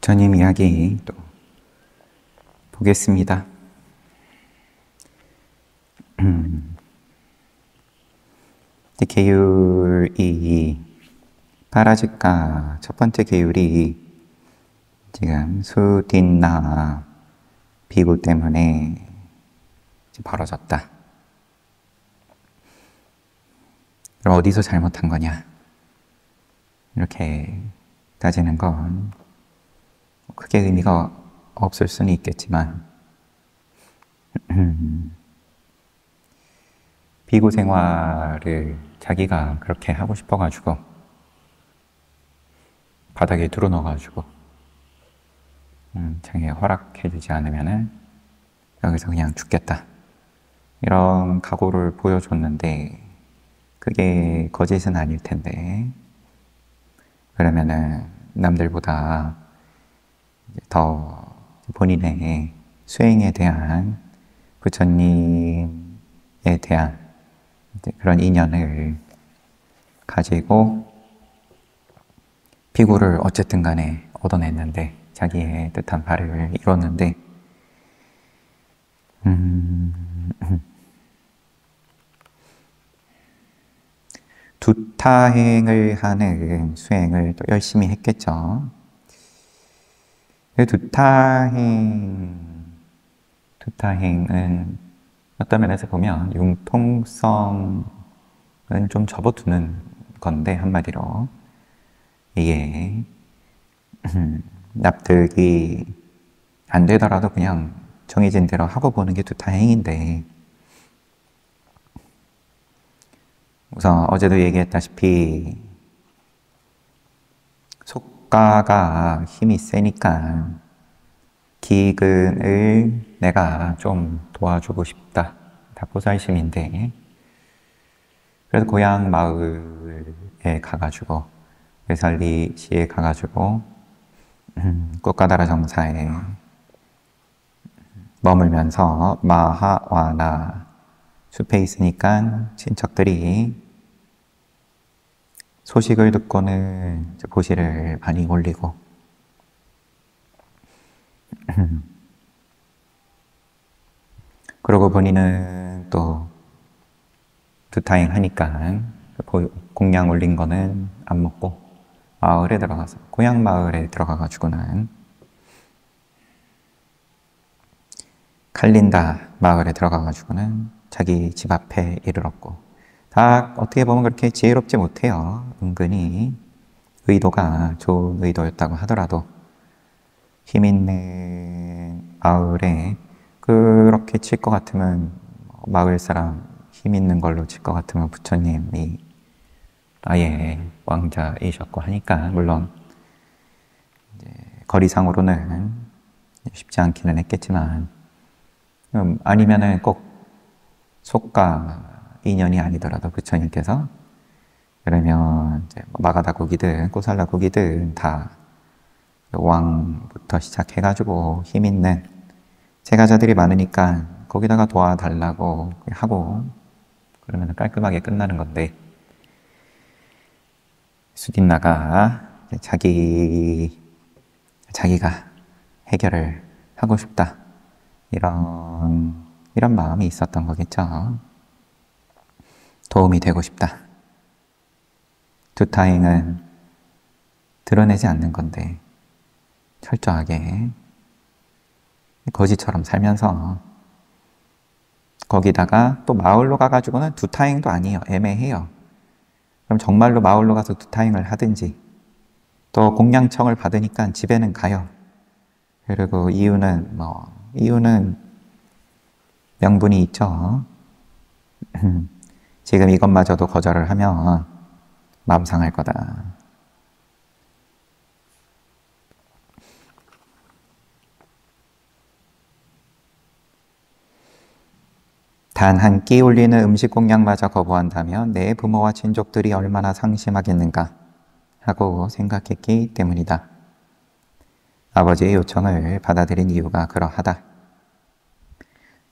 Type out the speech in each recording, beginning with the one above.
부처님 이야기 또 보겠습니다. 계율이 파라지카 첫 번째 계율이 지금 수딘나 비구 때문에 벌어졌다. 그럼 어디서 잘못한 거냐? 이렇게 따지는 건 크게 의미가 없을 수는 있겠지만 비구 생활을 자기가 그렇게 하고 싶어가지고 바닥에 들어넣어가지고 자기가 허락해주지 않으면은 여기서 그냥 죽겠다, 이런 각오를 보여줬는데 그게 거짓은 아닐 텐데, 그러면은 남들보다 더 본인의 수행에 대한, 부처님에 대한 그런 인연을 가지고 비구를 어쨌든 간에 얻어냈는데, 자기의 뜻한 바를 이뤘는데, 두타행을 하는 수행을 또 열심히 했겠죠. 두타행은 어떤 면에서 보면 융통성은 좀 접어두는 건데, 한마디로 이게 납득이 안 되더라도 그냥 정해진 대로 하고 보는 게 두타행인데, 우선 어제도 얘기했다시피 속가가 힘이 세니까 기근을 내가 좀 도와주고 싶다, 다 보살심인데, 그래서 고향 마을에 가가지고, 외살리시에 가가지고 꽃가다라 정사에 머물면서 마하와나 숲에 있으니까 친척들이 소식을 듣고는 보시를 많이 올리고, 그러고 본인은 또 두타행 하니까 공양 올린 거는 안 먹고 마을에 들어가서, 고향 마을에 들어가가지고는 칼린다 마을에 들어가가지고는 자기 집 앞에 이르렀고, 다 어떻게 보면 그렇게 지혜롭지 못해요. 은근히 의도가 좋은 의도였다고 하더라도 힘 있는 마을에 그렇게 칠 것 같으면, 마을 사람 힘 있는 걸로 칠 것 같으면 부처님이 아예 왕자이셨고 하니까, 물론 이제 거리상으로는 쉽지 않기는 했겠지만, 아니면은 꼭 속가 인연이 아니더라도 부처님께서, 그러면 이제 마가다 고기든 꼬살라 고기든 다 왕부터 시작해가지고 힘 있는 제가자들이 많으니까 거기다가 도와달라고 하고 그러면 깔끔하게 끝나는 건데, 수딘나가 자기가 해결을 하고 싶다, 이런 마음이 있었던 거겠죠. 도움이 되고 싶다. 두타행은 드러내지 않는 건데 철저하게 거지처럼 살면서, 거기다가 또 마을로 가가지고는 두타행도 아니에요. 애매해요. 그럼 정말로 마을로 가서 두타행을 하든지, 또 공양청을 받으니까 집에는 가요. 그리고 이유는 명분이 있죠. 지금 이것마저도 거절을 하면 마음 상할 거다. 단 한 끼 올리는 음식 공양마저 거부한다면 내 부모와 친족들이 얼마나 상심하겠는가 하고 생각했기 때문이다. 아버지의 요청을 받아들인 이유가 그러하다.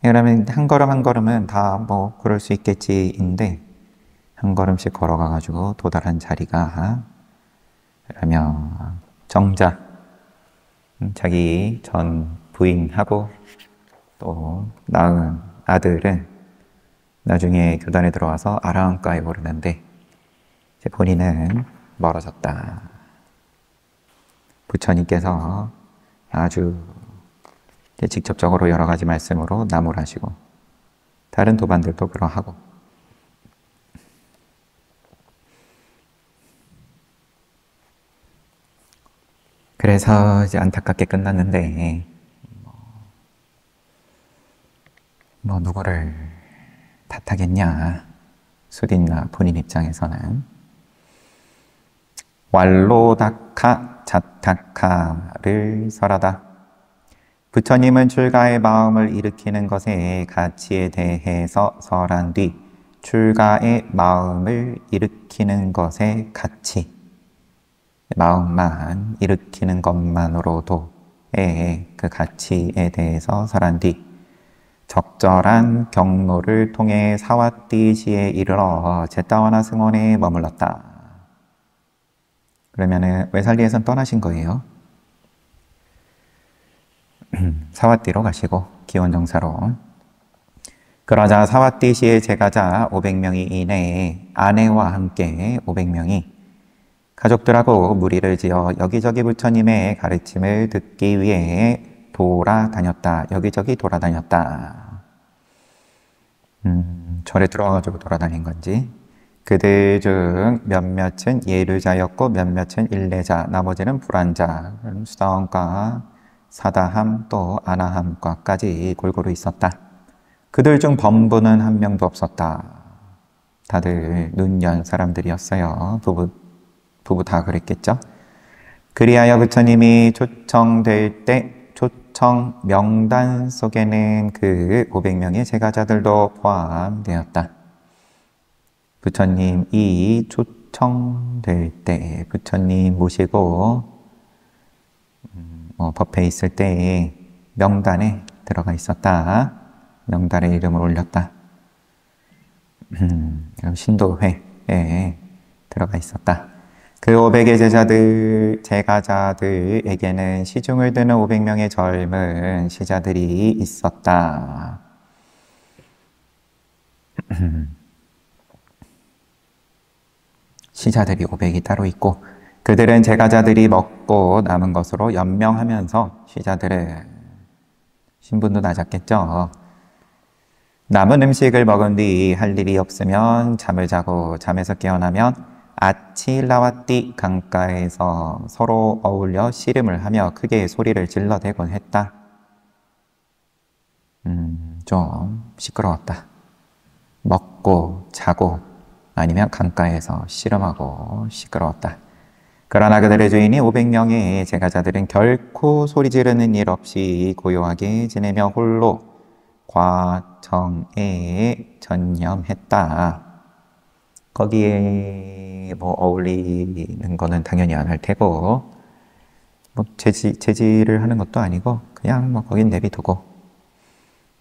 그러면 한 걸음 한 걸음은 다 그럴 수 있겠지인데, 한 걸음씩 걸어가가지고 도달한 자리가, 그러면 정작 자기 전 부인하고 또 낳은 아들은 나중에 교단에 들어와서 아라함가에 오르는데 이제 본인은 멀어졌다. 부처님께서 아주 직접적으로 여러 가지 말씀으로 나무라시고 다른 도반들도 그러하고 그래서 이제 안타깝게 끝났는데 뭐 누구를 탓하겠냐. 수딘나 본인 입장에서는 왈로다카 자타카를 설하다. 부처님은 출가의 마음을 일으키는 것의 가치에 대해서 설한 뒤 출가의 마음을 일으키는 것의 가치, 마음만 일으키는 것만으로도 그 가치에 대해서 설한 뒤 적절한 경로를 통해 사와띠시에 이르러 제타와나 승원에 머물렀다. 그러면은 외살리에선 떠나신 거예요. 사와띠로 가시고 기원정사로. 그러자 사와띠시의 제가자 500명이 이내에 아내와 함께 500명이 가족들하고 무리를 지어 여기저기 부처님의 가르침을 듣기 위해 돌아다녔다. 여기저기 돌아다녔다. 절에 들어와가지고 돌아다닌 건지. 그들 중 몇몇은 예류자였고 몇몇은 일례자, 나머지는 불안자, 수다원과 사다함 또 아나함과까지 골고루 있었다. 그들 중 범부는 한 명도 없었다. 다들 눈연 사람들이었어요. 부부 다 그랬겠죠. 그리하여 부처님이 초청될 때 초청 명단 속에는 그 500명의 제가자들도 포함되었다. 부처님이 초청될 때 부처님 모시고 법회에 있을 때 명단에 들어가 있었다. 명단에 이름을 올렸다. 신도회에 들어가 있었다. 그 500의 제가자들에게는 시중을 드는 500명의 젊은 시자들이 있었다. 시자들이 500이 따로 있고 그들은 제가자들이 먹고 남은 것으로 연명하면서 시자들은 신분도 낮았겠죠. 남은 음식을 먹은 뒤 할 일이 없으면 잠을 자고 잠에서 깨어나면 아칠라와띠 강가에서 서로 어울려 씨름을 하며 크게 소리를 질러대곤 했다. 좀 시끄러웠다. 먹고 자고 아니면 강가에서 씨름하고 시끄러웠다. 그러나 그들의 주인이 500명의 제가자들은 결코 소리 지르는 일 없이 고요하게 지내며 홀로 과정에 전념했다. 거기에 뭐 어울리는 거는 당연히 안 할 테고 뭐 제지를 하는 것도 아니고 그냥 뭐 거긴 내비두고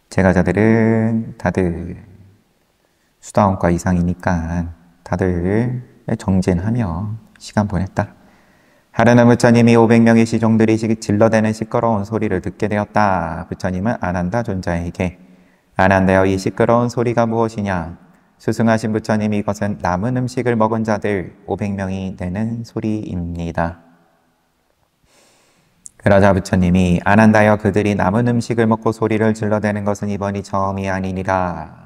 제가자들은 다들 수다원과 이상이니까 다들 정진하며 시간 보냈다. 하루는 부처님이 500명의 시종들이 질러대는 시끄러운 소리를 듣게 되었다. 부처님은 아난다 존자에게 아난다여 이 시끄러운 소리가 무엇이냐? 스승하신 부처님이 이것은 남은 음식을 먹은 자들 500명이 내는 소리입니다. 그러자 부처님이 아난다여 그들이 남은 음식을 먹고 소리를 질러대는 것은 이번이 처음이 아니니라.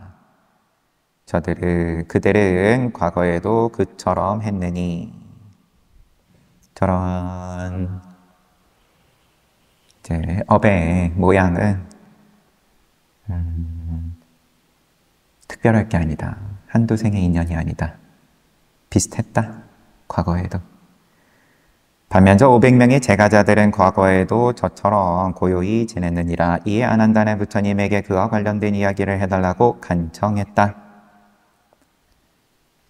그들은 과거에도 그처럼 했느니. 저런 이제 업의 모양은 특별할 게 아니다. 한두 생의 인연이 아니다. 비슷했다. 과거에도. 반면 저 500명의 제가자들은 과거에도 저처럼 고요히 지냈느니라. 이해 안 한다는 부처님에게 그와 관련된 이야기를 해달라고 간청했다.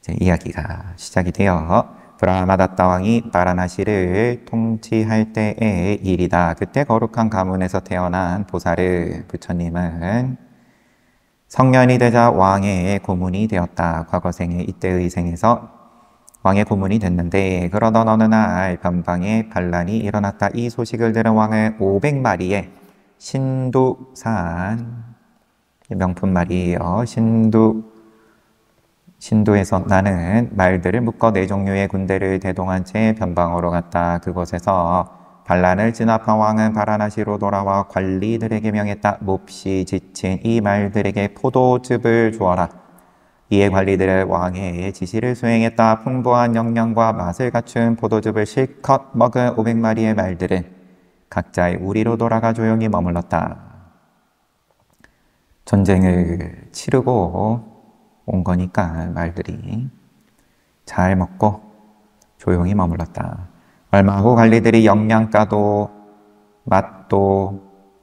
이제 이야기가 시작이 되어 브라마다타 왕이 바라나시를 통치할 때의 일이다. 그때 거룩한 가문에서 태어난 보살을 부처님은 성년이 되자 왕의 고문이 되었다. 과거 생에 이때의 생에서 왕의 고문이 됐는데 그러던 어느 날 변방에 반란이 일어났다. 이 소식을 들은 왕은 500마리의 신두산, 명품 말이에요. 신두에서 나는 말들을 묶어 4종류의 군대를 대동한 채 변방으로 갔다. 그곳에서 반란을 진압한 왕은 바라나시로 돌아와 관리들에게 명했다. 몹시 지친 이 말들에게 포도즙을 주어라. 이에 관리들은 왕의 지시를 수행했다. 풍부한 영양과 맛을 갖춘 포도즙을 실컷 먹은 500마리의 말들은 각자의 우리로 돌아가 조용히 머물렀다. 전쟁을 치르고 온 거니까 말들이 잘 먹고 조용히 머물렀다. 얼마 후 관리들이 영양가도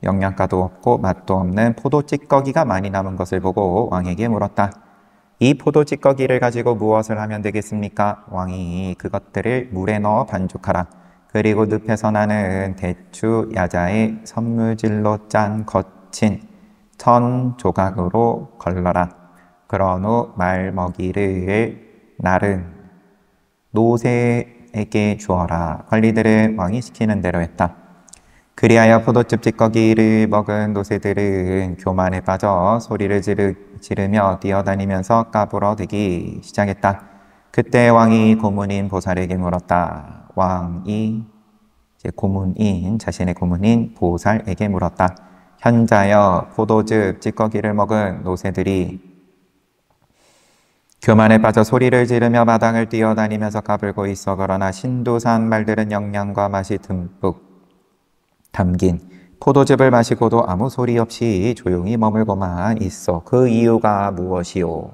없고 맛도 없는 포도 찌꺼기가 많이 남은 것을 보고 왕에게 물었다. 이 포도 찌꺼기를 가지고 무엇을 하면 되겠습니까? 왕이 그것들을 물에 넣어 반죽하라. 그리고 늪에서 나는 대추 야자의 섬유질로 짠 거친 천 조각으로 걸러라. 그런 후 말 먹이를 나른 노새에게 주어라. 관리들은 왕이 시키는 대로 했다. 그리하여 포도즙 찌꺼기를 먹은 노새들은 교만에 빠져 소리를 지르며 뛰어다니면서 까불어대기 시작했다. 그때 왕이 고문인 보살에게 물었다. 왕이 자신의 고문인 보살에게 물었다. 현자여, 포도즙 찌꺼기를 먹은 노새들이 교만에 빠져 소리를 지르며 마당을 뛰어다니면서 까불고 있어. 그러나 신두산 말들은 영양과 맛이 듬뿍 담긴 포도즙을 마시고도 아무 소리 없이 조용히 머물고만 있어. 그 이유가 무엇이오?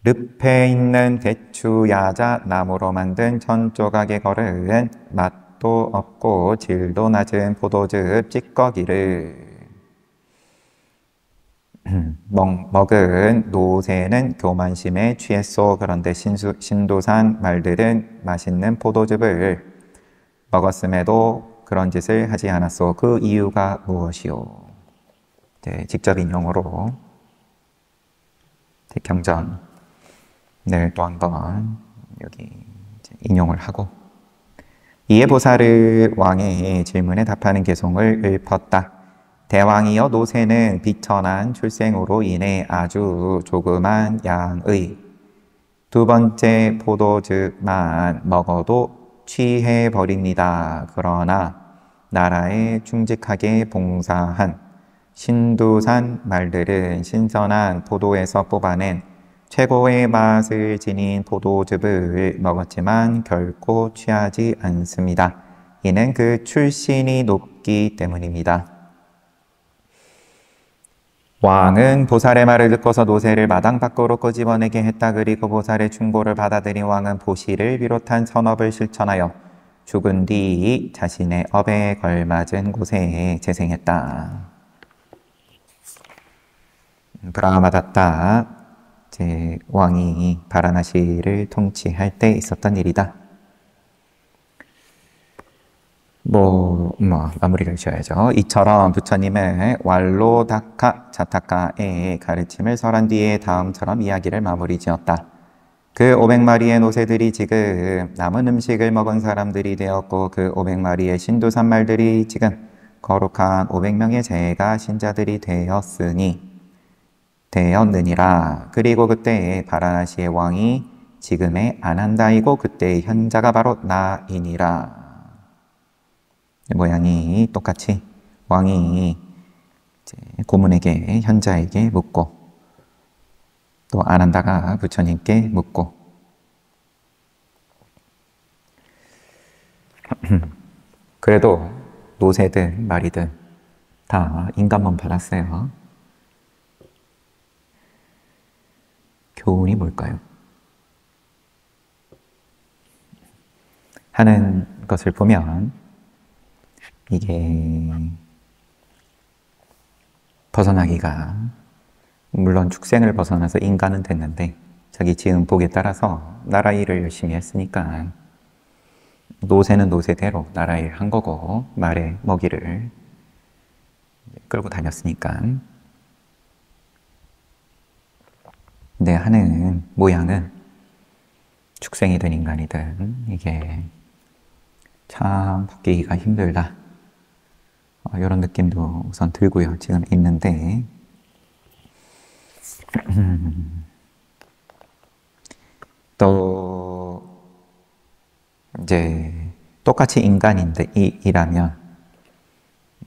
늪에 있는 대추 야자 나무로 만든 천 조각에 걸은 맛도 없고 질도 낮은 포도즙 찌꺼기를 먹은 노새는 교만심에 취했소. 그런데 신두산 말들은 맛있는 포도즙을 먹었음에도 그런 짓을 하지 않았소. 그 이유가 무엇이오? 네, 직접 인용으로 경전을 또 한번 여기 인용을 하고, 이에 보살을 왕의 질문에 답하는 개송을 읊었다. 대왕이여, 노새는 비천한 출생으로 인해 아주 조그만 양의 두 번째 포도즙만 먹어도 취해버립니다. 그러나 나라에 충직하게 봉사한 신두산 말들은 신선한 포도에서 뽑아낸 최고의 맛을 지닌 포도즙을 먹었지만 결코 취하지 않습니다. 이는 그 출신이 높기 때문입니다. 왕은 보살의 말을 듣고서 노새를 마당 밖으로 끄집어내게 했다. 그리고 보살의 충고를 받아들인 왕은 보시를 비롯한 선업을 실천하여 죽은 뒤 자신의 업에 걸맞은 곳에 재생했다. 브라마다타 왕이 바라나시를 통치할 때 있었던 일이다. 마무리를 지어야죠. 이처럼 부처님의 왈로다카 자타카의 가르침을 설한 뒤에 다음처럼 이야기를 마무리 지었다. 그 500마리의 노새들이 지금 남은 음식을 먹은 사람들이 되었고, 그 500마리의 신두산 말들이 지금 거룩한 500명의 제가 신자들이 되었느니라. 그리고 그때 바라나시의 왕이 지금의 아난다이고 그때의 현자가 바로 나이니라. 모양이 똑같이 왕이 고문에게, 현자에게 묻고, 또 아난다가 부처님께 묻고, 그래도 노새든 말이든 다 인간만 받았어요. 교훈이 뭘까요? 하는 것을 보면 이게 벗어나기가, 물론 축생을 벗어나서 인간은 됐는데 자기 지은 복에 따라서 나라 일을 열심히 했으니까 노새는 노새대로 나라 일 한 거고, 말에 먹이를 끌고 다녔으니까. 근데 하는 모양은 축생이든 인간이든 이게 참 바뀌기가 힘들다. 이런 느낌도 우선 들고요. 지금 있는데 또 이제 똑같이 인간이라면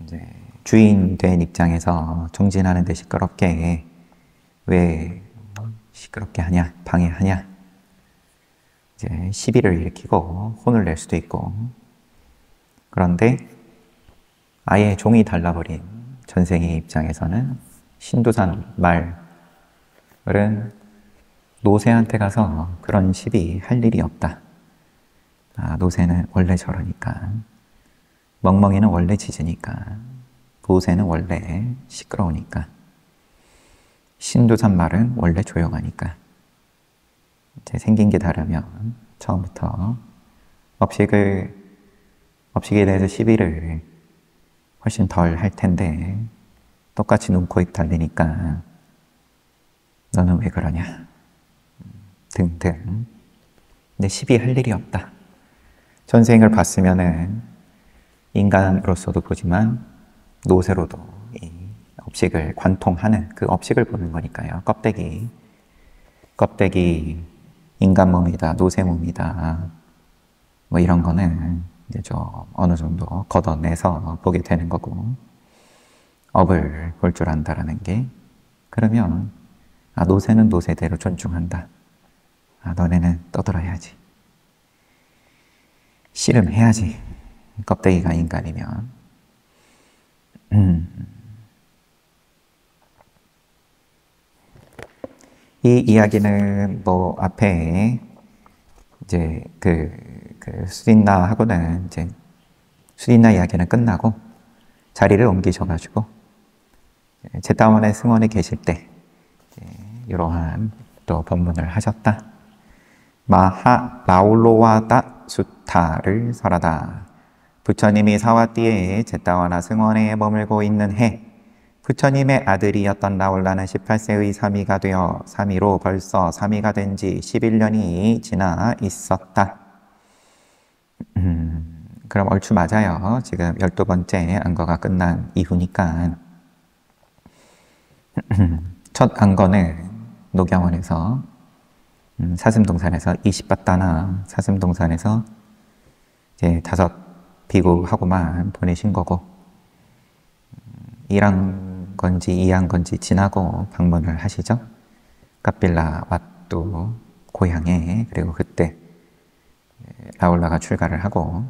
이제 주인 된 입장에서 정진하는 데 시끄럽게 왜 시끄럽게 하냐, 방해하냐, 이제 시비를 일으키고 혼을 낼 수도 있고. 그런데 아예 종이 달라버린 전생의 입장에서는 신도산 말은 노새한테 가서 그런 시비 할 일이 없다. 노새는 원래 저러니까, 멍멍이는 원래 짖으니까, 노새는 원래 시끄러우니까, 신도산 말은 원래 조용하니까. 이제 생긴 게 다르면 처음부터 업식에 대해서 시비를 훨씬 덜 할 텐데 똑같이 눈, 코, 입 달리니까 너는 왜 그러냐 등등. 근데 시비할 일이 없다. 전생을 봤으면은 인간으로서도 보지만 노새로도 이 업식을 관통하는 그 업식을 보는 거니까요. 껍데기 인간 몸이다, 노새 몸이다, 뭐 이런 거는 이제 좀 어느 정도 걷어내서 보게 되는 거고, 업을 볼 줄 안다라는 게, 그러면 노새는 노새대로 존중한다. 너네는 떠들어야지, 씨름해야지. 껍데기가 인간이면. 이 이야기는 뭐 앞에 이제 수딘나하고는 이제 수딘나 이야기는 끝나고 자리를 옮기셔가지고 제타원의 승원에 계실 때 이러한 또 법문을 하셨다. 마하 라울로와다 수타를 설하다. 부처님이 사와띠에 제타와나 승원에 머물고 있는 해, 부처님의 아들이었던 라울라는 18세의 사미가 되어 사미로 벌써 사미가 된 지 11년이 지나 있었다. 그럼 얼추 맞아요. 지금 12번째 안거가 끝난 이후니까. 첫 안거는 노경원에서 사슴동산에서 20바다나 사슴동산에서 이제 5 비구하고만 보내신 거고, 1한 건지 2한 건지 지나고 방문을 하시죠. 카필라 왓두 고향에. 그리고 그때 라울라가 출가를 하고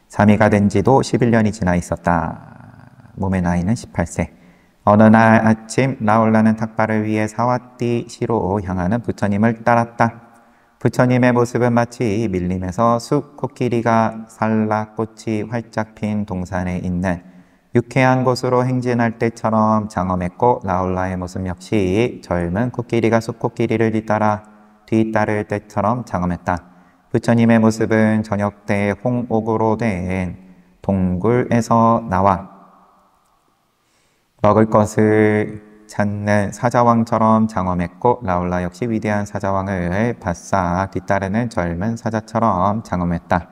사미가 된 지도 11년이 지나 있었다. 몸의 나이는 18세. 어느 날 아침 라울라는 탁발을 위해 사와띠 시로 향하는 부처님을 따랐다. 부처님의 모습은 마치 밀림에서 숲 코끼리가 살라꽃이 활짝 핀 동산에 있는 유쾌한 곳으로 행진할 때처럼 장엄했고, 라울라의 모습 역시 젊은 코끼리가 숲코끼리를 뒤따를 때처럼 장엄했다. 부처님의 모습은 저녁 때 홍옥으로 된 동굴에서 나와 먹을 것을 찾는 사자왕처럼 장엄했고, 라울라 역시 위대한 사자왕을 바싹 뒤따르는 젊은 사자처럼 장엄했다.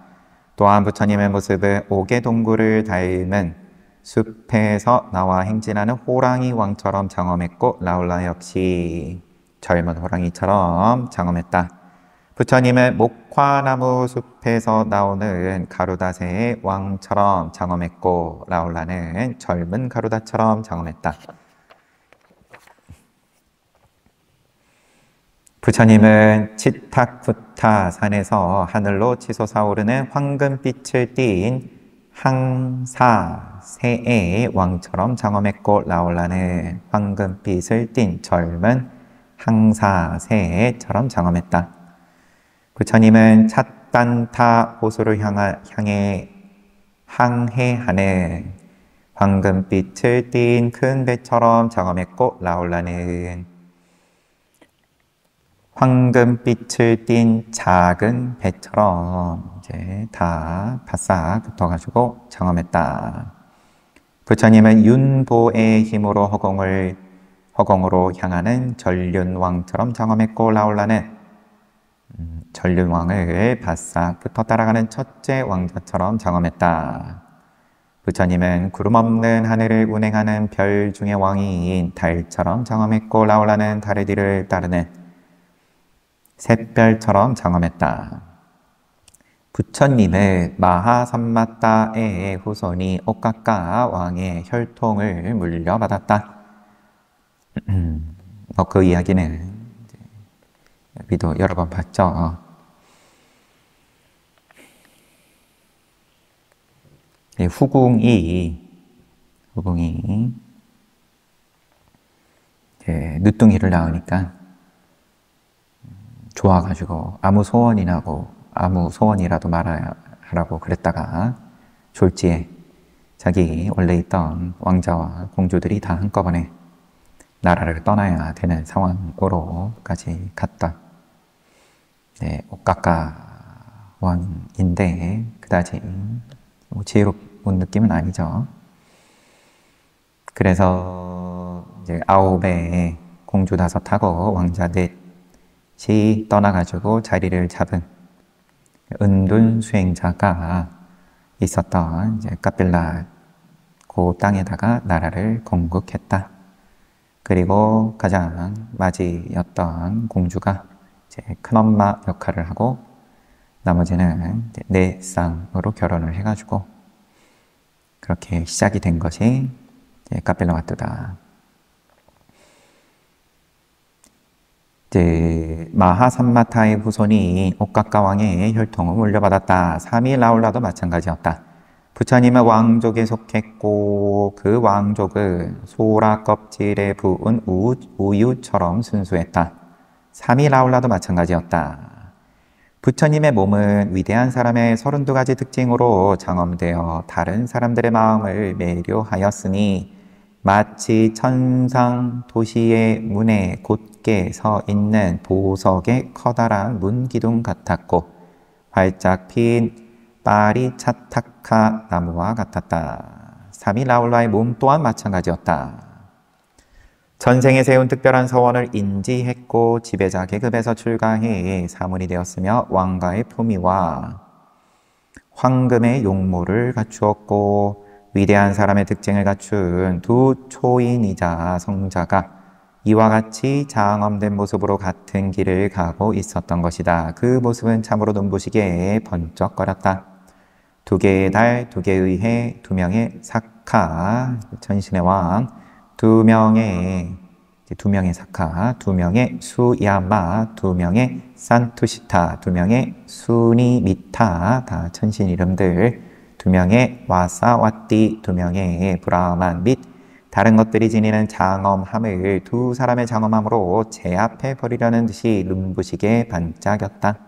또한 부처님의 모습은 옥의 동굴을 닮은 숲에서 나와 행진하는 호랑이 왕처럼 장엄했고, 라울라 역시 젊은 호랑이처럼 장엄했다. 부처님은 목화나무 숲에서 나오는 가루다새의 왕처럼 장엄했고, 라울라는 젊은 가루다처럼 장엄했다. 부처님은 치타쿠타 산에서 하늘로 치솟아오르는 황금빛을 띤 항사새의 왕처럼 장엄했고, 라울라는 황금빛을 띤 젊은 항사새처럼 장엄했다. 부처님은 찻단타 호수를 향해 항해하는 황금빛을 띤 큰 배처럼 장엄했고, 라울라는 황금빛을 띤 작은 배처럼 이제 다 바싹 붙어가지고 장엄했다. 부처님은 윤보의 힘으로 허공으로 향하는 전륜왕처럼 장엄했고, 라울라는 전륜왕을 바싹부터 따라가는 첫째 왕자처럼 경험했다. 부처님은 구름 없는 하늘을 운행하는 별 중의 왕인 달처럼 경험했고 라울라는 달의 뒤를 따르는 샛별처럼 경험했다. 부처님의 마하삼마타의 후손이 오까까 왕의 혈통을 물려받았다. 그 이야기는 우리도 여러 번 봤죠. 후궁이 늦둥이를 낳으니까 좋아가지고 아무 소원이라도 말하라고 그랬다가 졸지에 자기 원래 있던 왕자와 공주들이 다 한꺼번에 나라를 떠나야 되는 상황으로까지 갔다. 오까까 왕인데 그다지 지혜로운 느낌은 아니죠. 그래서 이제 9의 공주 5하고 왕자 4이 떠나가지고 자리를 잡은 은둔 수행자가 있었던 이제 카필라 그 땅에다가 나라를 건국했다. 그리고 가장 맞이였던 공주가 이제 큰엄마 역할을 하고 나머지는 내 쌍으로 결혼을 해가지고 그렇게 시작이 된 것이 카필라와트다. 마하삼마타의 후손이 오까까 왕의 혈통을 물려받았다. 사미라울라도 마찬가지였다. 부처님은 왕족에 속했고 그 왕족은 소라 껍질에 부은 우유처럼 순수했다. 사미라울라도 마찬가지였다. 부처님의 몸은 위대한 사람의 32가지 특징으로 장엄되어 다른 사람들의 마음을 매료하였으니 마치 천상 도시의 문에 곧게 서 있는 보석의 커다란 문기둥 같았고 활짝 핀 파리차타카 나무와 같았다. 사미라울라의 몸 또한 마찬가지였다. 전생에 세운 특별한 서원을 인지했고 지배자 계급에서 출가해 사문이 되었으며 왕가의 품위와 황금의 용모를 갖추었고 위대한 사람의 특징을 갖춘 두 초인이자 성자가 이와 같이 장엄된 모습으로 같은 길을 가고 있었던 것이다. 그 모습은 참으로 눈부시게 번쩍거렸다. 2개의 달, 2개의 해, 2명의 사카, 전신의 왕, 2명의 사카, 2명의 수야마, 2명의 산투시타, 2명의 수니미타, 다 천신 이름들, 2명의 와사와띠, 2명의 브라만 및 다른 것들이 지니는 장엄함을 두 사람의 장엄함으로 제압해 버리려는 듯이 눈부시게 반짝였다.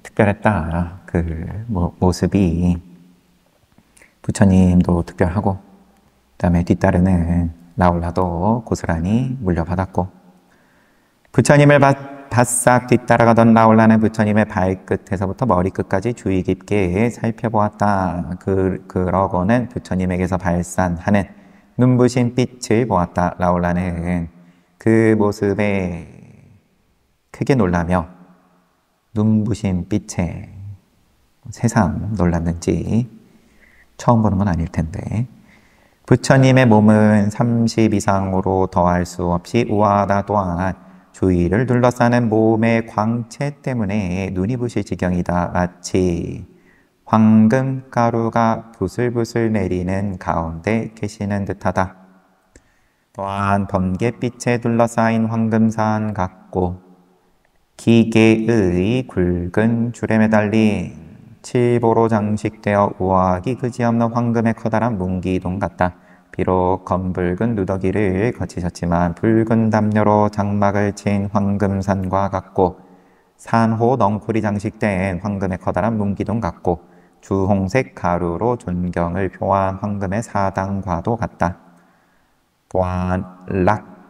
특별했다. 그 모습이 부처님도 특별하고 그 다음에 뒤따르는 라울라도 고스란히 물려받았고 부처님을 바싹 뒤따라가던 라울라는 부처님의 발끝에서부터 머리끝까지 주의 깊게 살펴보았다. 그러고는 부처님에게서 발산하는 눈부신 빛을 보았다. 라울라는 그 모습에 크게 놀라며 눈부신 빛에 새삼 놀랐는지 처음 보는 건 아닐 텐데 부처님의 몸은 30 이상으로 더할 수 없이 우아하다. 또한 주위를 둘러싸는 몸의 광채 때문에 눈이 부실 지경이다. 마치 황금가루가 부슬부슬 내리는 가운데 계시는 듯하다. 또한 번갯빛에 둘러싸인 황금산 같고 기계의 굵은 줄에 매달린 칠보로 장식되어 우아하기 그지없는 황금의 커다란 문기둥 같다. 비록 검붉은 누더기를 거치셨지만 붉은 담요로 장막을 친 황금산과 같고 산호 넝쿨이 장식된 황금의 커다란 문기둥 같고 주홍색 가루로 존경을 표한 황금의 사당과도 같다. 또한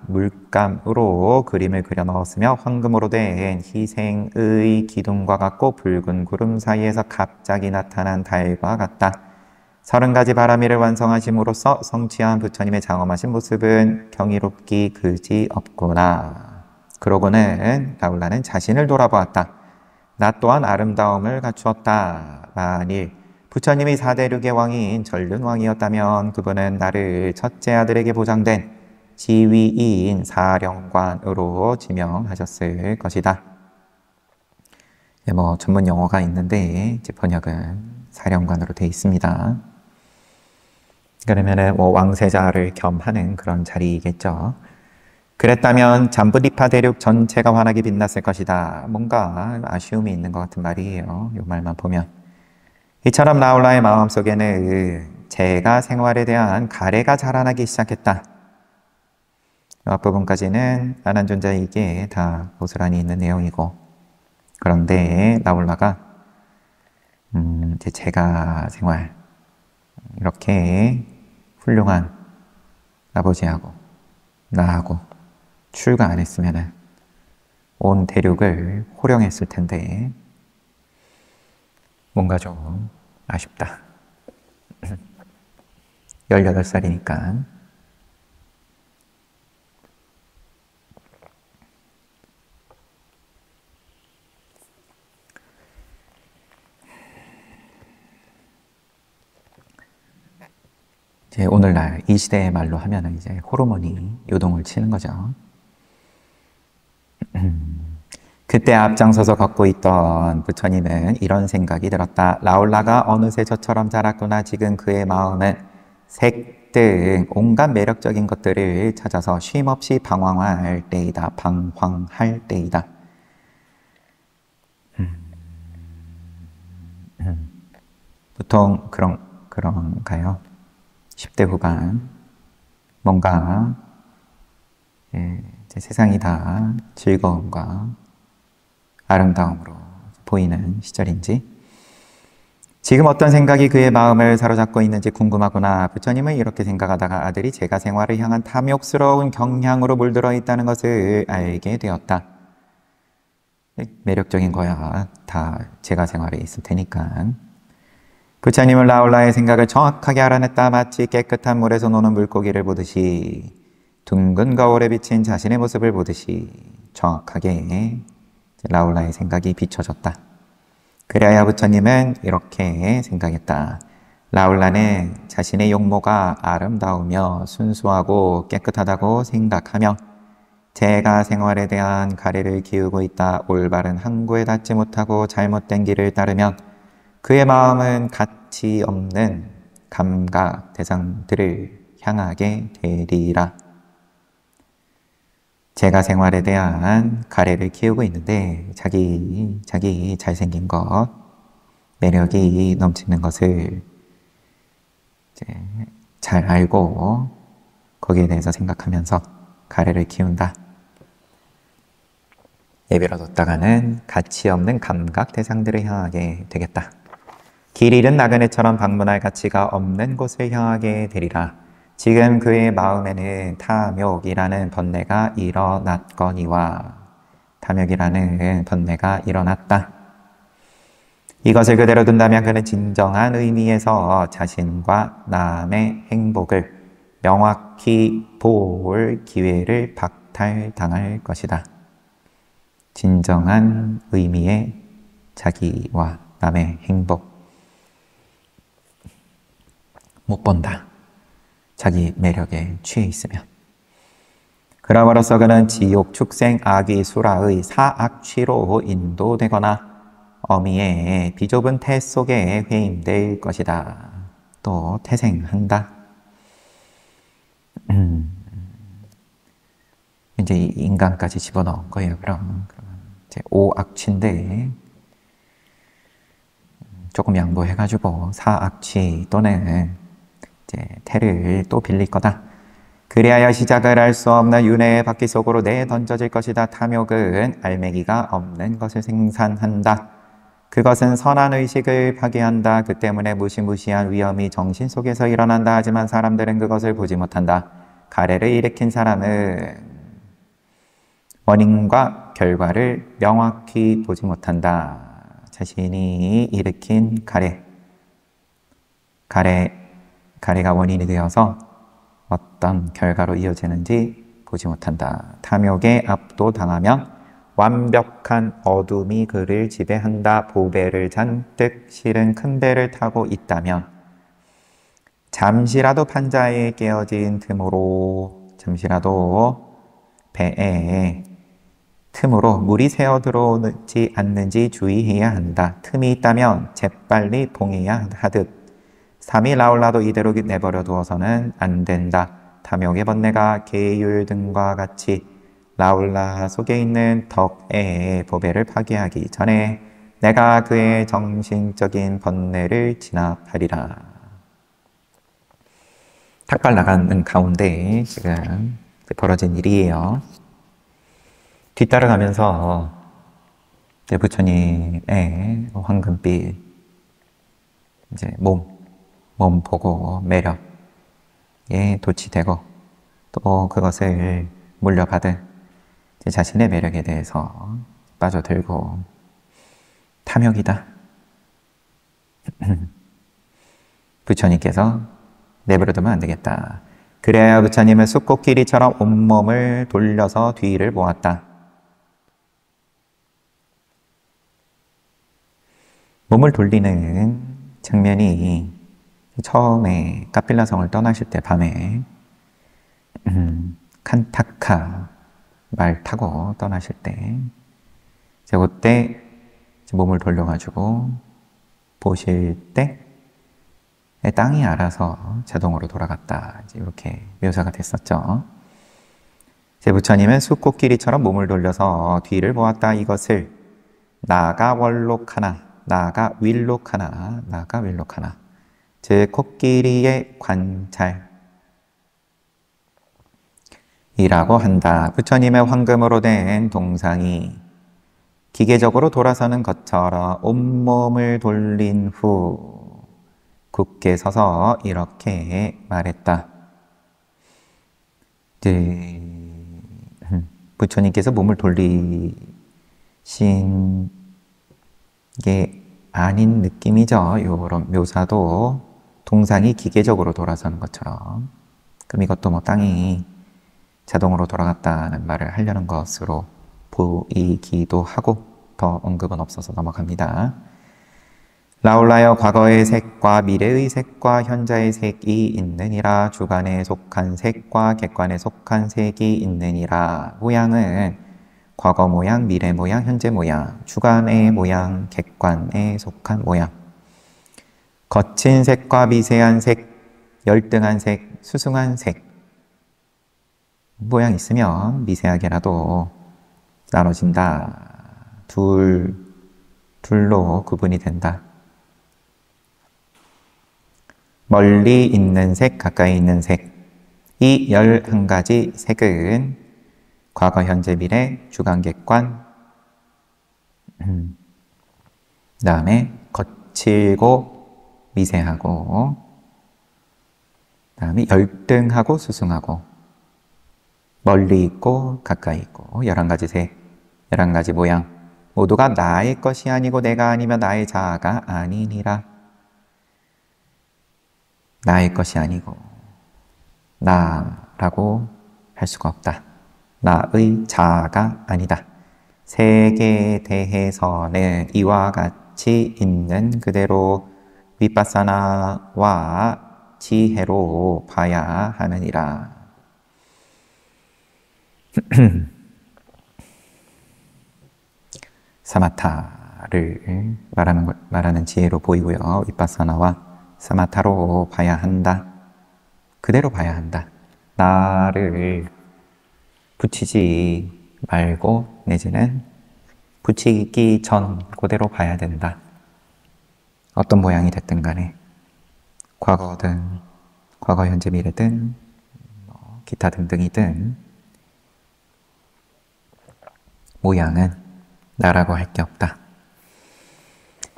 물감으로 그림을 그려 넣었으며 황금으로 된 희생의 기둥과 같고 붉은 구름 사이에서 갑자기 나타난 달과 같다. 30가지 바라미를 완성하심으로써 성취한 부처님의 장엄하신 모습은 경이롭기 그지 없구나. 그러고는 라울라는 자신을 돌아보았다. 나 또한 아름다움을 갖추었다. 만일 부처님이 사대륙의 왕인 전륜왕이었다면 그분은 나를 첫째 아들에게 보장된 지위인 사령관으로 지명하셨을 것이다. 뭐 전문 용어가 있는데 이제 번역은 사령관으로 되어 있습니다. 그러면은 뭐 왕세자를 겸하는 그런 자리이겠죠. 그랬다면 잠부디파 대륙 전체가 환하게 빛났을 것이다. 뭔가 아쉬움이 있는 것 같은 말이에요. 이 말만 보면. 이처럼 라울라의 마음속에는 제가 생활에 대한 가래가 자라나기 시작했다. 앞부분까지는 안한존자에게 다 고스란히 있는 내용이고, 그런데 라울라가 이제 제가 생활, 이렇게 훌륭한 아버지하고 나하고 출가 안 했으면 온 대륙을 호령했을 텐데 뭔가 좀 아쉽다. 18살이니까. 이제 오늘날 이 시대의 말로 하면은 이제 호르몬이 요동을 치는 거죠. 그때 앞장서서 걷고 있던 부처님은 이런 생각이 들었다. 라울라가 어느새 저처럼 자랐구나. 지금 그의 마음은 색 등 온갖 매력적인 것들을 찾아서 쉼없이 방황할 때이다. 방황할 때이다. 보통 그런가요? 10대 후반 뭔가 이제 세상이 다 즐거움과 아름다움으로 보이는 시절인지, 지금 어떤 생각이 그의 마음을 사로잡고 있는지 궁금하구나. 부처님은 이렇게 생각하다가 아들이 제가 생활을 향한 탐욕스러운 경향으로 물들어 있다는 것을 알게 되었다. 매력적인 거야. 다 제가 생활에 있을 테니까. 부처님은 라울라의 생각을 정확하게 알아냈다. 마치 깨끗한 물에서 노는 물고기를 보듯이, 둥근 거울에 비친 자신의 모습을 보듯이 정확하게 라울라의 생각이 비춰졌다. 그래야 부처님은 이렇게 생각했다. 라울라는 자신의 용모가 아름다우며 순수하고 깨끗하다고 생각하며 제가 생활에 대한 가래를 키우고 있다. 올바른 항구에 닿지 못하고 잘못된 길을 따르면 그의 마음은 가치 없는 감각 대상들을 향하게 되리라. 제가 생활에 대한 가래를 키우고 있는데 자기 잘생긴 것, 매력이 넘치는 것을 이제 잘 알고 거기에 대해서 생각하면서 가래를 키운다. 내버려뒀다가는 가치 없는 감각 대상들을 향하게 되겠다. 길 잃은 나그네처럼 방문할 가치가 없는 곳을 향하게 되리라. 지금 그의 마음에는 탐욕이라는 번뇌가 일어났거니와, 탐욕이라는 번뇌가 일어났다. 이것을 그대로 둔다면 그는 진정한 의미에서 자신과 남의 행복을 명확히 볼 기회를 박탈당할 것이다. 진정한 의미의 자기와 남의 행복 못 본다. 자기 매력에 취해 있으면. 그럼으로써 그는 지옥, 축생, 악의, 수라의 사악취로 인도되거나 어미의 비좁은 태 속에 회임될 것이다. 또 태생한다. 이제 인간까지 집어넣은 거예요. 그럼 이제 오악취인데 조금 양보해가지고 사악취 또는 이제 태를 또 빌릴 거다. 그리하여 시작을 할 수 없는 윤회의 바퀴 속으로 내던져질 것이다. 탐욕은 알맹이가 없는 것을 생산한다. 그것은 선한 의식을 파괴한다. 그 때문에 무시무시한 위험이 정신 속에서 일어난다. 하지만 사람들은 그것을 보지 못한다. 가래를 일으킨 사람은 원인과 결과를 명확히 보지 못한다. 자신이 일으킨 가래 가리가 원인이 되어서 어떤 결과로 이어지는지 보지 못한다. 탐욕에 압도당하면 완벽한 어둠이 그를 지배한다. 보배를 잔뜩 실은 큰 배를 타고 있다면 잠시라도 판자에 깨어진 틈으로 잠시라도 배에 틈으로 물이 새어 들어오지 않는지 주의해야 한다. 틈이 있다면 재빨리 봉해야 하듯 3일 나홀라도 이대로 내버려 두어서는 안 된다. 탐욕의 번뇌가 계율 등과 같이 라울라 속에 있는 덕의 보배를 파괴하기 전에 내가 그의 정신적인 번뇌를 진압하리라. 탁발 나가는 가운데 지금 벌어진 일이에요. 뒤따라가면서 부처님의 황금빛 이제 몸 보고 매력에 도취되고 또 그것을 물려받은 자신의 매력에 대해서 빠져들고 탐욕이다. 부처님께서 내버려두면 안 되겠다. 그래야 부처님은 숲꽃길이처럼 온몸을 돌려서 뒤를 보았다. 몸을 돌리는 장면이 처음에 카필라성을 떠나실 때 밤에 칸타카 말 타고 떠나실 때 그때 몸을 돌려가지고 보실 때 땅이 알아서 자동으로 돌아갔다. 이렇게 묘사가 됐었죠. 부처님은 숲꽃길이처럼 몸을 돌려서 뒤를 보았다. 이것을 나가 월록하나 나가 윌록하나 나가 윌록하나 즉 코끼리의 관찰이라고 한다. 부처님의 황금으로 된 동상이 기계적으로 돌아서는 것처럼 온몸을 돌린 후 굳게 서서 이렇게 말했다. 부처님께서 몸을 돌리신 게 아닌 느낌이죠. 이런 묘사도 동상이 기계적으로 돌아서는 것처럼. 그럼 이것도 땅이 자동으로 돌아갔다는 말을 하려는 것으로 보이기도 하고 더 언급은 없어서 넘어갑니다. 라울라여 과거의 색과 미래의 색과 현재의 색이 있느니라. 주관에 속한 색과 객관에 속한 색이 있느니라. 모양은 과거 모양, 미래 모양, 현재 모양, 주관의 모양, 객관에 속한 모양. 거친 색과 미세한 색, 열등한 색, 수승한 색. 모양 있으면 미세하게라도 나눠진다. 둘로 구분이 된다. 멀리 있는 색, 가까이 있는 색. 이 11가지 색은 과거, 현재, 미래, 주관, 객관. 그 다음에 거칠고 미세하고, 그 다음에 열등하고 수승하고, 멀리 있고 가까이 있고 11가지 색, 11가지 모양. 모두가 나의 것이 아니고 내가 아니면 나의 자아가 아니니라. 나의 것이 아니고 나라고 할 수가 없다. 나의 자아가 아니다. 색에 대해서는 이와 같이 있는 그대로 위파사나와 지혜로 봐야 하느니라. 사마타를 말하는 지혜로 보이고요. 위파사나와 사마타로 봐야 한다. 그대로 봐야 한다. 나를 붙이지 말고 내지는 붙이기 전 그대로 봐야 된다. 어떤 모양이 됐든 간에 과거든 과거, 현재, 미래든 기타 등등이든 모양은 나라고 할 게 없다.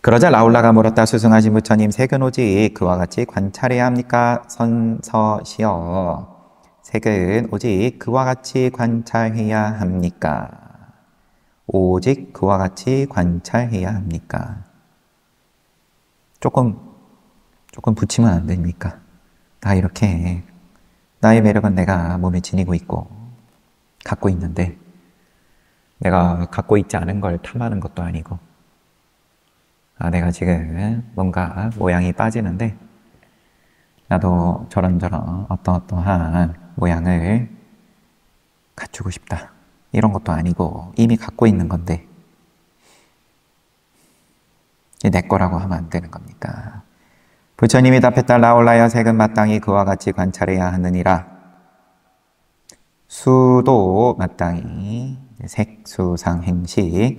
그러자 라울라가 물었다. 수승하신 부처님, 색은 오직 그와 같이 관찰해야 합니까? 선서시여, 색은 오직 그와 같이 관찰해야 합니까? 오직 그와 같이 관찰해야 합니까? 조금 붙이면 안 됩니까? 이렇게 나의 매력은 내가 몸에 지니고 있고 갖고 있는데 내가 갖고 있지 않은 걸 탐하는 것도 아니고 내가 지금 뭔가 모양이 빠지는데 나도 저런저런 어떠어떠한 모양을 갖추고 싶다. 이런 것도 아니고 이미 갖고 있는 건데 내 거라고 하면 안 되는 겁니까? 부처님이 답했다. 라울라여, 색은 마땅히 그와 같이 관찰해야 하느니라. 수도 마땅히 색, 수, 상, 행식,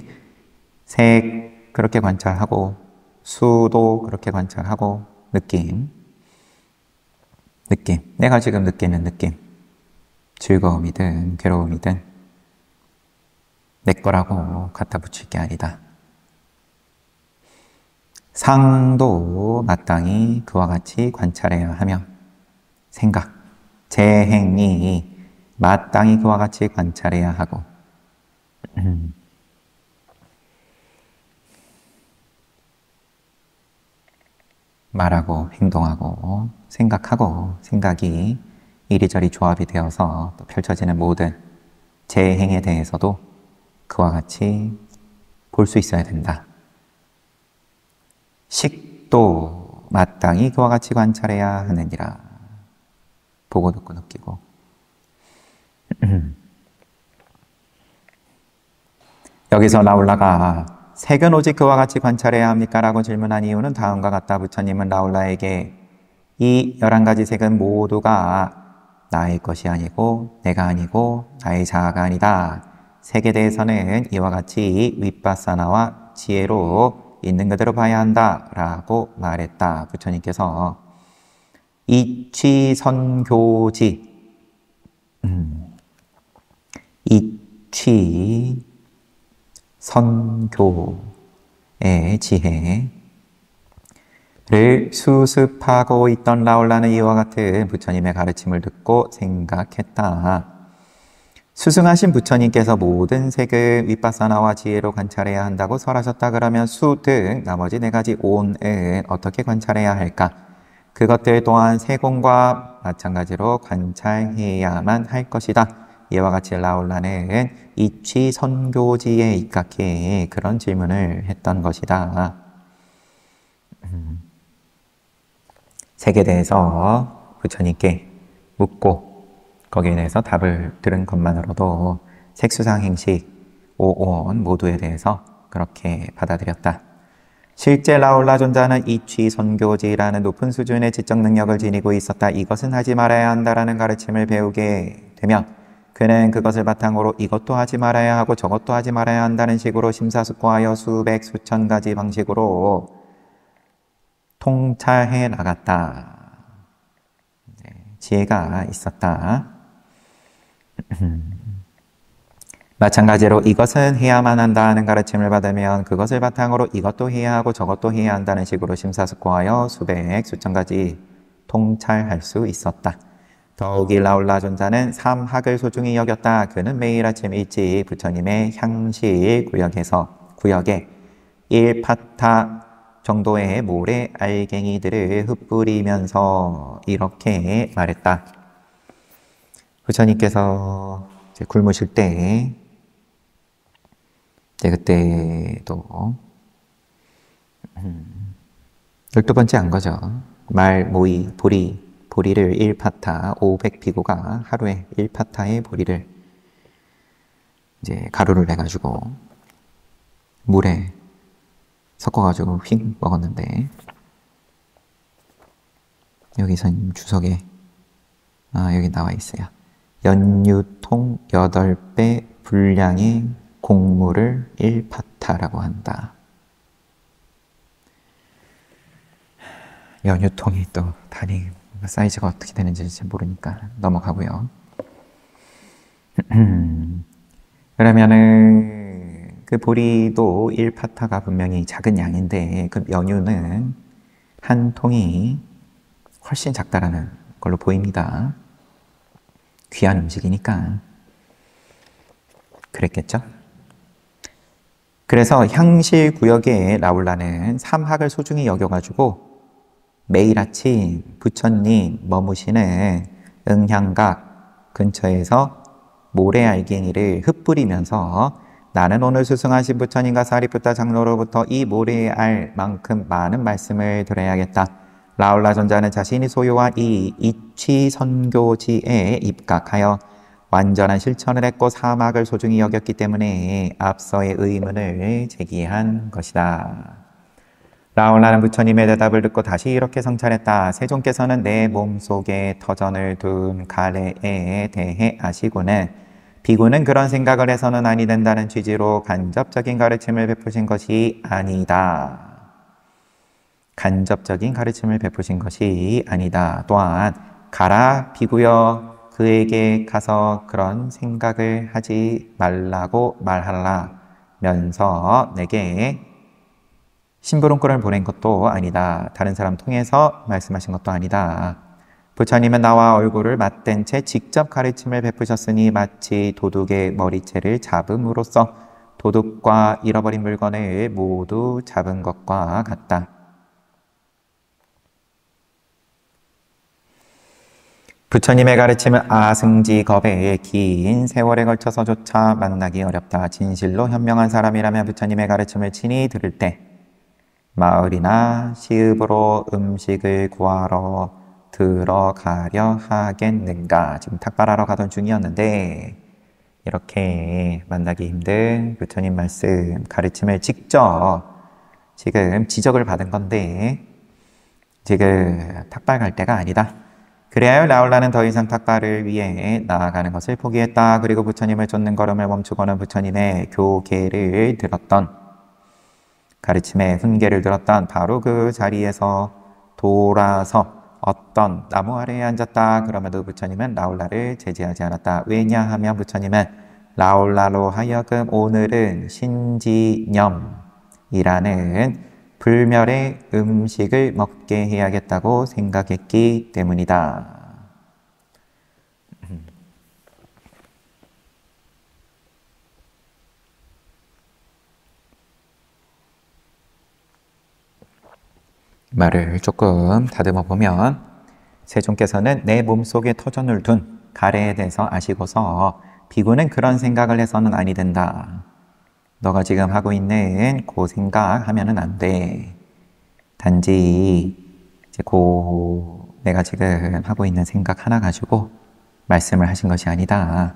색 그렇게 관찰하고 수도 그렇게 관찰하고 느낌 내가 지금 느끼는 느낌 즐거움이든 괴로움이든 내 거라고 갖다 붙일 게 아니다. 상도 마땅히 그와 같이 관찰해야 하며 생각, 재행이 마땅히 그와 같이 관찰해야 하고 말하고 행동하고 생각하고 생각이 이리저리 조합이 되어서 또 펼쳐지는 모든 재행에 대해서도 그와 같이 볼 수 있어야 된다. 식도 마땅히 그와 같이 관찰해야 하느니라. 보고 듣고 느끼고 여기서 라울라가 색은 오직 그와 같이 관찰해야 합니까? 라고 질문한 이유는 다음과 같다. 부처님은 라울라에게 이 11가지 색은 모두가 나의 것이 아니고 내가 아니고 나의 자아가 아니다. 색에 대해서는 이와 같이 윗바사나와 지혜로 있는 그대로 봐야 한다 라고 말했다. 부처님께서 이취선교지 이취선교의 지혜를 수습하고 있던 라울라는 이와 같은 부처님의 가르침을 듣고 생각했다. 수승하신 부처님께서 모든 색을 윗바사나와 지혜로 관찰해야 한다고 설하셨다. 그러면 수 등 나머지 4가지 온은 어떻게 관찰해야 할까? 그것들 또한 세공과 마찬가지로 관찰해야만 할 것이다. 이와 같이 라울라는 이취선교지에 입각해 그런 질문을 했던 것이다. 색에 대해서 부처님께 묻고 거기에 대해서 답을 들은 것만으로도 색수상행식 5온 모두에 대해서 그렇게 받아들였다. 실제 라울라 존자는 이취선교지라는 높은 수준의 지적 능력을 지니고 있었다. 이것은 하지 말아야 한다라는 가르침을 배우게 되면 그는 그것을 바탕으로 이것도 하지 말아야 하고 저것도 하지 말아야 한다는 식으로 심사숙고하여 수백 수천 가지 방식으로 통찰해 나갔다. 지혜가 있었다. 마찬가지로 이것은 해야만 한다는 가르침을 받으면 그것을 바탕으로 이것도 해야 하고 저것도 해야 한다는 식으로 심사숙고하여 수백 수천 가지 통찰할 수 있었다. 더욱이 라울라 존자는 삼학을 소중히 여겼다. 그는 매일 아침 일찍 부처님의 향실 구역에 1파타 정도의 모래 알갱이들을 흩뿌리면서 이렇게 말했다. 부처님께서 이제 굶으실 때 그때도 12번째 한 거죠. 말, 모이, 보리를 1파타 500피고가 하루에 1파타의 보리를 이제 가루를 내가지고 물에 섞어가지고 휙 먹었는데 여기 선 주석에 여기 나와 있어요. 연유통 8배 분량의 곡물을 1파타라고 한다. 연유통이 또 단위 사이즈가 어떻게 되는지 잘 모르니까 넘어가고요. 그러면은 그 보리도 1파타가 분명히 작은 양인데 그 연유는 한 통이 훨씬 작다라는 걸로 보입니다. 귀한 음식이니까 그랬겠죠? 그래서 향실 구역에 라울라는 삼학을 소중히 여겨가지고 매일 아침 부처님 머무시는 응향각 근처에서 모래알갱이를 흩뿌리면서 나는 오늘 수승하신 부처님과 사리푸타 장로로부터 이 모래알 많은 말씀을 들어야겠다. 라울라 존자는 자신이 소유한 이 이취 선교지에 입각하여 완전한 실천을 했고 사막을 소중히 여겼기 때문에 앞서의 의문을 제기한 것이다. 라울라는 부처님의 대답을 듣고 다시 이렇게 성찰했다. 세존께서는 내 몸속에 터전을 둔 가래에 대해 아시고는 비구는 그런 생각을 해서는 아니 된다는 취지로 간접적인 가르침을 베푸신 것이 아니다. 간접적인 가르침을 베푸신 것이 아니다. 또한 가라 비구여 그에게 가서 그런 생각을 하지 말라고 말하라면서 내게 심부름꾼을 보낸 것도 아니다. 다른 사람 통해서 말씀하신 것도 아니다. 부처님은 나와 얼굴을 맞댄 채 직접 가르침을 베푸셨으니 마치 도둑의 머리채를 잡음으로써 도둑과 잃어버린 물건을 모두 잡은 것과 같다. 부처님의 가르침은 아승지겁의 긴 세월에 걸쳐서조차 만나기 어렵다. 진실로 현명한 사람이라면 부처님의 가르침을 친히 들을 때 마을이나 시읍으로 음식을 구하러 들어가려 하겠는가. 지금 탁발하러 가던 중이었는데 이렇게 만나기 힘든 부처님 말씀, 가르침을 직접 지금 지적을 받은 건데 지금 탁발 갈 때가 아니다. 그래야 라울라는 더 이상 탁발을 위해 나아가는 것을 포기했다. 그리고 부처님을 쫓는 걸음을 멈추고는 부처님의 교계를 들었던 가르침의 훈계를 들었던 바로 그 자리에서 돌아서 어떤 나무 아래에 앉았다. 그럼에도 부처님은 라울라를 제지하지 않았다. 왜냐하면 부처님은 라울라로 하여금 오늘은 신지념이라는 불멸의 음식을 먹게 해야겠다고 생각했기 때문이다. 말을 조금 다듬어 보면 세존께서는 내 몸속에 터전을 둔 가래에 대해서 아시고서 비구는 그런 생각을 해서는 아니 된다. 너가 지금 하고 있는 그 생각하면은 안 돼. 단지 이제 내가 지금 하고 있는 생각 하나 가지고 말씀을 하신 것이 아니다.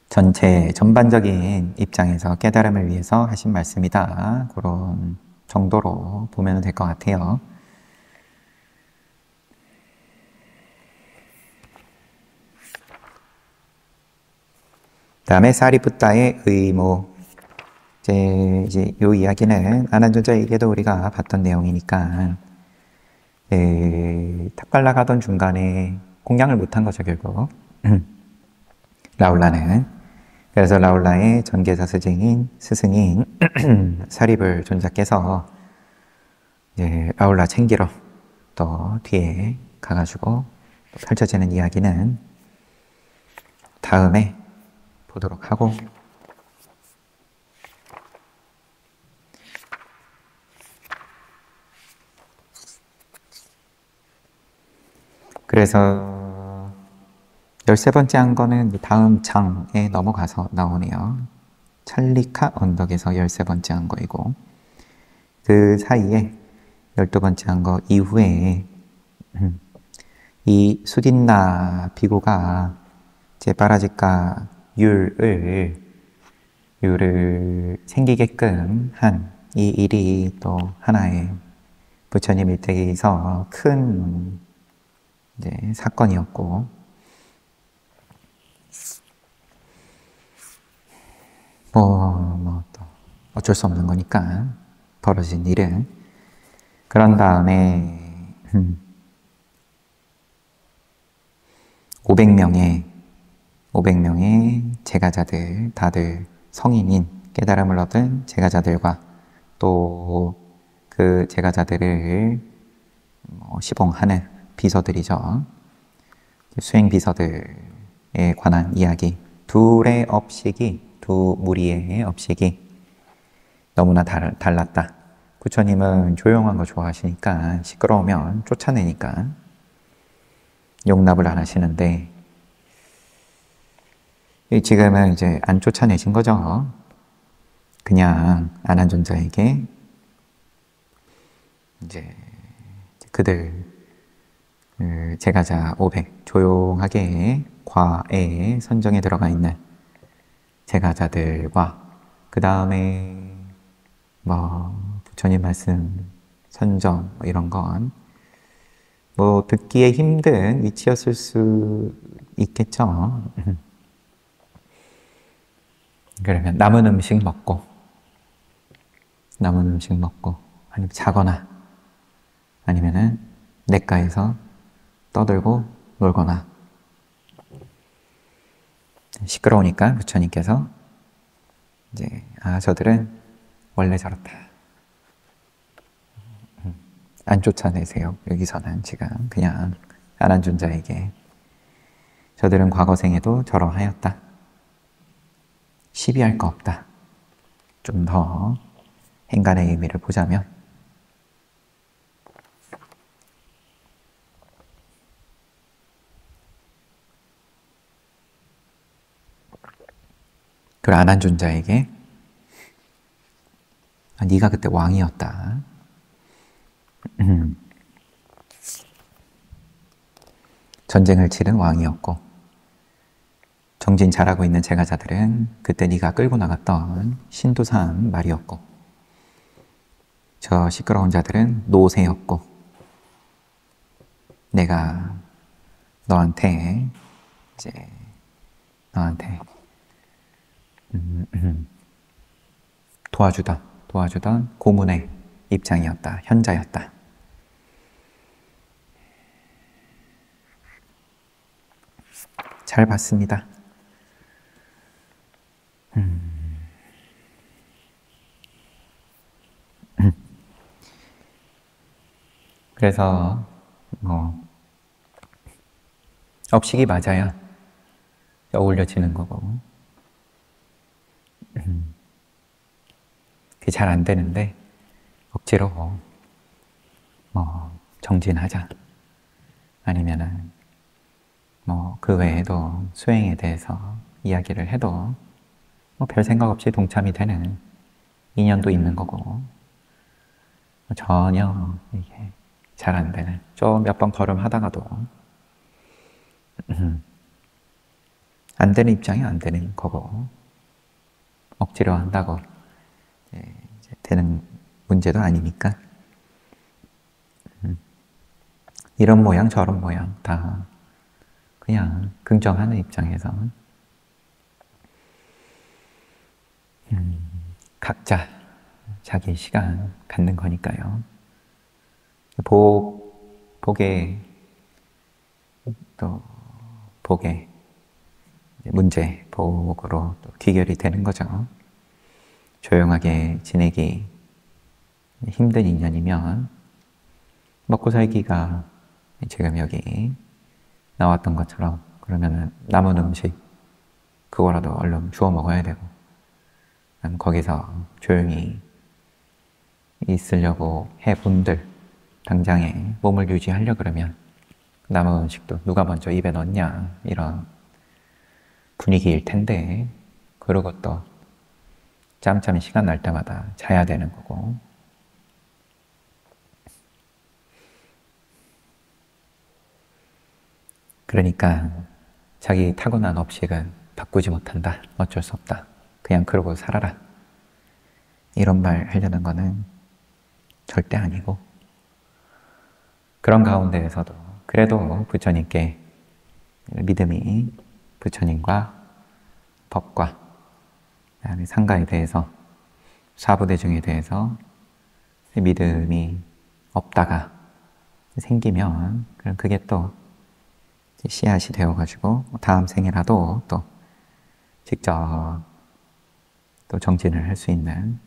전반적인 입장에서 깨달음을 위해서 하신 말씀이다. 그런 정도로 보면 될 것 같아요. 다음에 사리푸타의 의무. 이제 이 이야기는 아난존자에게도 우리가 봤던 내용이니까 탁발 나가던 중간에 공양을 못한 거죠, 결국. 라울라는. 그래서 라울라의 전계사 스승인 사리불 존자께서 라울라 챙기러 또 뒤에 가가지고 펼쳐지는 이야기는 다음에 보도록 하고, 그래서 13번째 한 거는 다음 장에 넘어가서 나오네요. 찰리카 언덕에서 13번째 한 거이고, 그 사이에 12번째 한 거 이후에 이 수딘나 비구가 제파라지카 율을 생기게끔 한 이 일이 또 하나의 부처님 일대에서 큰 사건이었고, 또 어쩔 수 없는 거니까 벌어진 일은. 그런 다음에 500명의 제가자들, 다들 성인인 깨달음을 얻은 제가자들과 또 그 제가자들을 시봉하는 비서들이죠. 수행 비서들에 관한 이야기. 두 무리의 업식이 너무나 달랐다. 부처님은 조용한 거 좋아하시니까 시끄러우면 쫓아내니까 용납을 안 하시는데 지금은 이제 안 쫓아내신 거죠. 그냥 안한존자에게 이제 그들 제가자 500 조용하게 과에 선정에 들어가 있는 제가자들과 그 다음에 뭐 부처님 말씀 선정 뭐 이런 건 뭐 듣기에 힘든 위치였을 수 있겠죠. 그러면 남은 음식 먹고 아니면 자거나 아니면은 냇가에서 떠들고 놀거나 시끄러우니까 부처님께서 이제 저들은 원래 저렇다. 안 쫓아내세요. 여기서는 지금 그냥 안한존자에게 저들은 과거생에도 저러하였다. 시비할 거 없다. 좀 더 행간의 의미를 보자면 그 안한존자에게 네가 그때 왕이었다. 전쟁을 치른 왕이었고 정진 잘하고 있는 제가자들은 그때 네가 끌고 나갔던 신도산 말이었고 저 시끄러운 자들은 노새였고 내가 너한테 도와주던 고문의 입장이었다. 현자였다. 잘 봤습니다. 그래서 업식이 맞아야 어울려지는 거고 그게 잘 안 되는데 억지로 정진하자 아니면은 그 외에도 수행에 대해서 이야기를 해도 별 생각 없이 동참이 되는 인연도 있는 거고 전혀 이게 잘 안 되는 좀 몇 번 걸음하다가도 안 되는 입장이 안 되는 거고 억지로 한다고 이제 되는 문제도 아니니까 이런 모양 저런 모양 다 그냥 긍정하는 입장에서 각자 자기 시간 갖는 거니까요. 복의 문제, 복으로 또 귀결이 되는 거죠. 조용하게 지내기 힘든 인연이면 먹고 살기가 지금 여기 나왔던 것처럼 그러면 남은 음식 그거라도 얼른 주워 먹어야 되고 거기서 조용히 있으려고 해본들 당장에 몸을 유지하려 그러면 남은 음식도 누가 먼저 입에 넣냐 이런 분위기일 텐데 그러고 또 짬짬이 시간 날 때마다 자야 되는 거고 그러니까 자기 타고난 업식은 바꾸지 못한다. 어쩔 수 없다. 그냥 그러고 살아라. 이런 말 하려는 거는 절대 아니고 그런 가운데에서도 그래도 부처님께 믿음이 부처님과 법과 상가에 대해서 사부대중에 대해서 믿음이 없다가 생기면 그럼 그게 또 씨앗이 되어가지고 다음 생이라도 또 직접 또 정진을 할 수 있는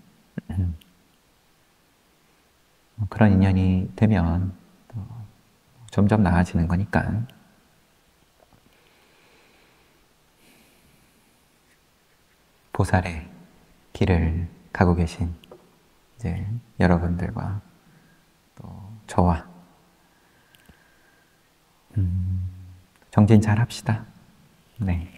그런 인연이 되면 또 점점 나아지는 거니까 보살의 길을 가고 계신 이제 여러분들과 또 저와 정진 잘 합시다. 네.